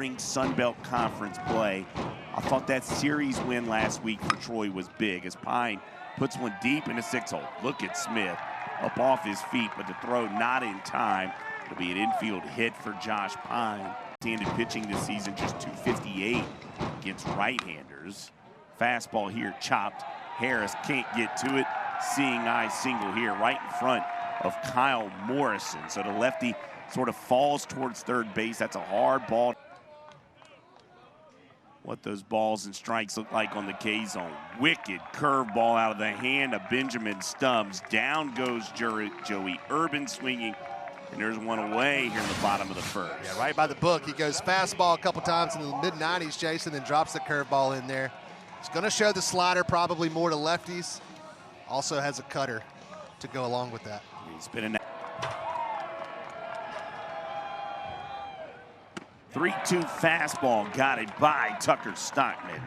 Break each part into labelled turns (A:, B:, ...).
A: entering Sun Belt Conference play. I thought that series win last week for Troy was big as Pine puts one deep in the 6-hole. Look at Smith up off his feet, but the throw not in time. It'll be an infield hit for Josh Pine. Handed pitching this season, just .258 against right-handers. Fastball here chopped. Harris can't get to it. Seeing eye single here right in front of Kyle Morrison. So the lefty sort of falls towards third base. That's a hard ball. What those balls and strikes look like on the K-zone. Wicked curveball out of the hand of Benjamin Stubbs. Down goes Joey Urban swinging. And there's one away here in the bottom of the first.
B: Yeah, right by the book. He goes fastball a couple times in the mid-90s, Jason, then drops the curveball in there. He's going to show the slider probably more to lefties. Also has a cutter to go along with that.
A: He's been in 3-2 fastball, got it by Tucker Stockman.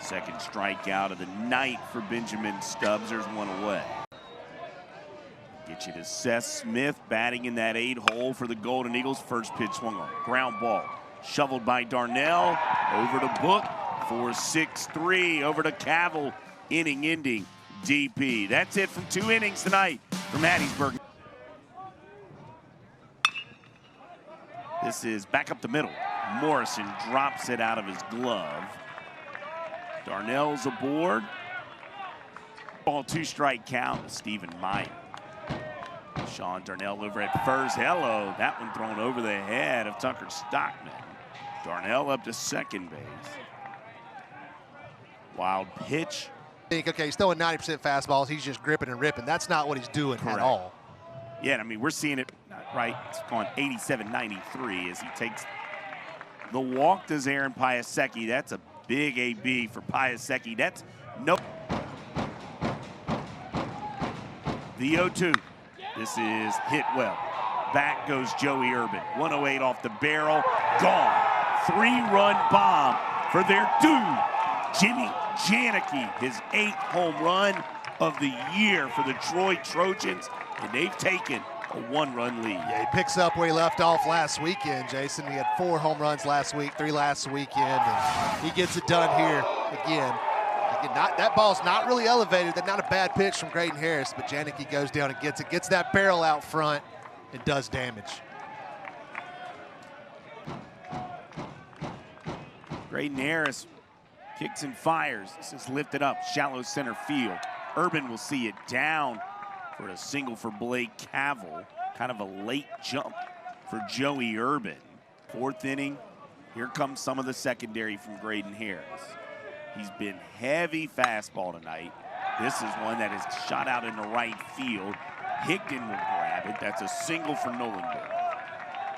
A: Second strikeout of the night for Benjamin Stubbs. There's one away. Get you to Seth Smith batting in that 8-hole for the Golden Eagles. First pitch swung on. Ground ball. Shoveled by Darnell. Over to Book. 4-6-3. Over to Cavill. Inning ending. DP. That's it from 2 innings tonight from Hattiesburg. This is back up the middle. Morrison drops it out of his glove. Darnell's aboard. Ball 2-strike count. Stephen Meyer. Sean Darnell over at first. Hello. That one thrown over the head of Tucker Stockman. Darnell up to second base. Wild pitch.
B: Okay, he's throwing 90% fastballs. He's just gripping and ripping. That's not what he's doing at all.
A: Yeah, I mean, we're seeing it right. It's gone 87-93 as he takes the walk to Aaron Piasecki. That's a big AB for Piasecki. That's no. The 0-2. This is hit well. Back goes Joey Urban. 108 off the barrel. Gone. 3-run bomb for their dude, Jimmy Janicki. His 8th home run of the year for the Troy Trojans. And they've taken a 1-run lead.
B: Yeah, he picks up where he left off last weekend, Jason. He had 4 home runs last week, 3 last weekend, and he gets it done here again. That ball's not really elevated. That's not a bad pitch from Graydon Harris, but Janicki goes down and gets it, gets that barrel out front, and does damage.
A: Graydon Harris kicks and fires. This is lifted up, shallow center field. Urban will see it down for a single for Blake Cavill. Kind of a late jump for Joey Urban. 4th inning. Here comes some of the secondary from Graydon Harris. He's been heavy fastball tonight. This is one that is shot out in the right field. Higdon will grab it. That's a single for Nolan.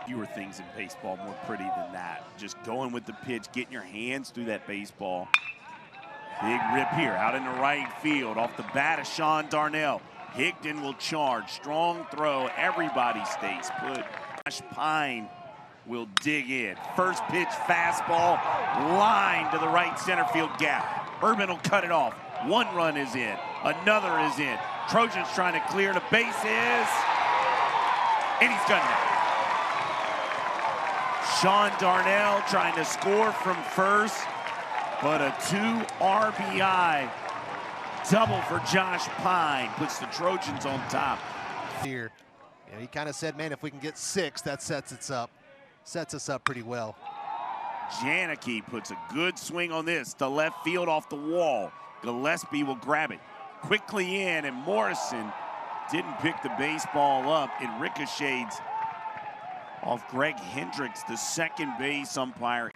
A: Fewer things in baseball more pretty than that. Just going with the pitch, getting your hands through that baseball. Big rip here out in the right field off the bat of Sean Darnell. Higdon will charge. Strong throw. Everybody stays put. Josh Pine will dig in. First pitch fastball, line to the right center field gap. Urban will cut it off. 1 run is in. Another is in. Trojans trying to clear the bases. And he's done it. Sean Darnell trying to score from first, but a 2 RBI double for Josh Pine puts the Trojans on top.
B: Here, he kind of said, man, if we can get 6, that sets us up pretty well.
A: Janicki puts a good swing on this to left field off the wall. Gillespie will grab it quickly in, and Morrison didn't pick the baseball up. It ricochets off Greg Hendricks, the second base umpire.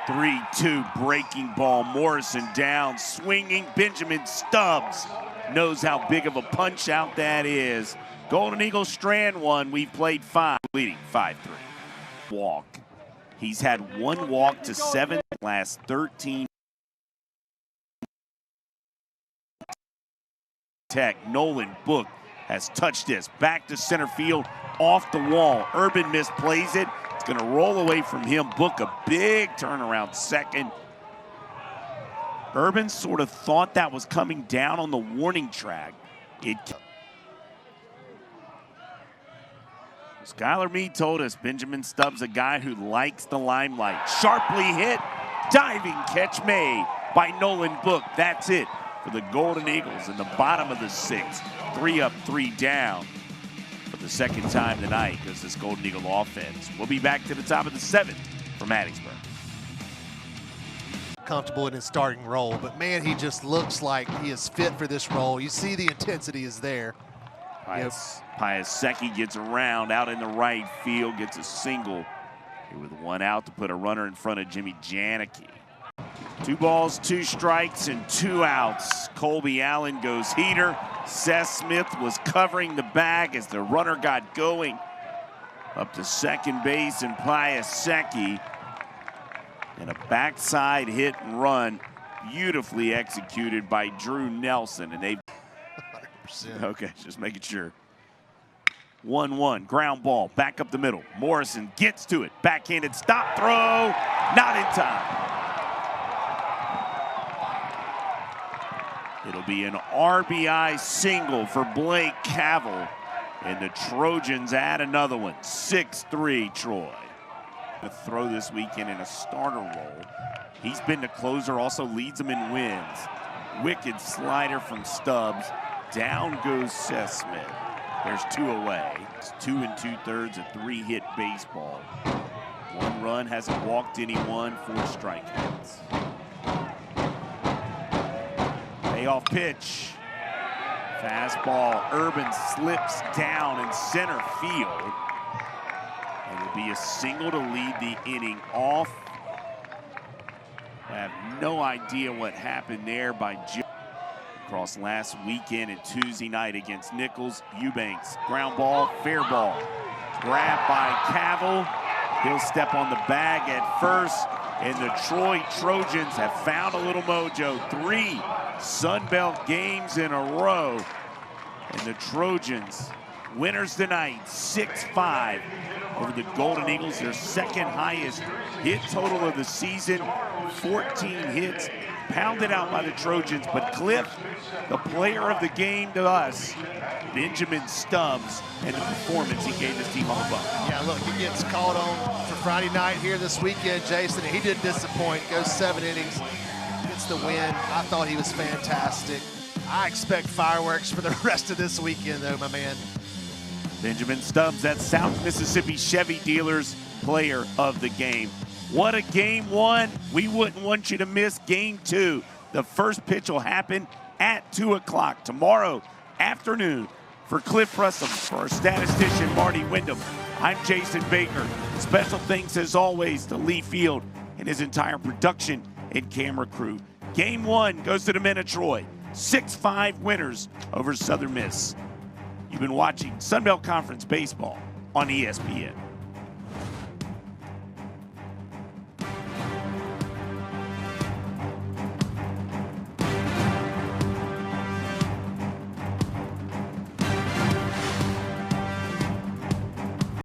A: 3-2 breaking ball. Morrison down, swinging. Benjamin Stubbs knows how big of a punch out that is. Golden Eagles strand 1. We've played 5, leading 5-3. Walk. He's had 1 walk to 7 last 13. Tech. Nolan Book has touched this. Back to center field, off the wall. Urban misplays it. It's going to roll away from him. Book a big turnaround second. Urban sort of thought that was coming down on the warning track. Skylar Meade told us Benjamin Stubbs, a guy who likes the limelight. Sharply hit, diving catch made by Nolan Book. That's it for the Golden Eagles in the bottom of the sixth. 3 up, 3 down for the second time tonight because this Golden Eagle offense. We'll be back to the top of the seventh from Hattiesburg.
B: Comfortable in his starting role, but man, he just looks like he is fit for this role. You see the intensity is there.
A: Piasecki gets around out in the right field, gets a single here with 1 out to put a runner in front of Jimmy Janicki. 2 balls, 2 strikes, and 2 outs. Colby Allen goes heater. Seth Smith was covering the bag as the runner got going up to second base, and Piasecki and a backside hit and run beautifully executed by Drew Nelson. And they've
B: 100%.
A: Okay, just making sure. 1-1, ground ball, back up the middle. Morrison gets to it, backhanded stop throw, not in time. It'll be an RBI single for Blake Cavell, and the Trojans add another one. 6-3 Troy. To throw this weekend in a starter role. He's been the closer, also leads them in wins. Wicked slider from Stubbs. Down goes Seth Smith. There's 2 away. It's 2 2/3, a 3-hit baseball. 1 run, hasn't walked anyone, 4 strikeouts. Payoff pitch. Fastball. Urban slips down in center field. It'll be a single to lead the inning off. I have no idea what happened there by Joe. Across last weekend and Tuesday night against Nichols. Eubanks, ground ball, fair ball. Grabbed by Cavell. He'll step on the bag at first. And the Troy Trojans have found a little mojo. 3 Sun Belt games in a row. And the Trojans, winners tonight, 6-5 over the Golden Eagles, their second highest hit total of the season, 14 hits, pounded out by the Trojans. But Cliff, the player of the game to us, Benjamin Stubbs, and the performance he gave his team on the bump.
B: Yeah, look, he gets called on for Friday night here this weekend, Jason, and he didn't disappoint. Goes 7 innings, gets the win. I thought he was fantastic. I expect fireworks for the rest of this weekend, though, my man.
A: Benjamin Stubbs, that South Mississippi Chevy Dealers player of the game. What a game 1. We wouldn't want you to miss game 2. The first pitch will happen at 2 o'clock tomorrow afternoon. For Cliff Russell, for our statistician Marty Wyndham, I'm Jason Baker. Special thanks as always to Lee Field and his entire production and camera crew. Game 1 goes to the men of Troy. 6-5 winners over Southern Miss. You've been watching Sun Belt Conference Baseball on ESPN.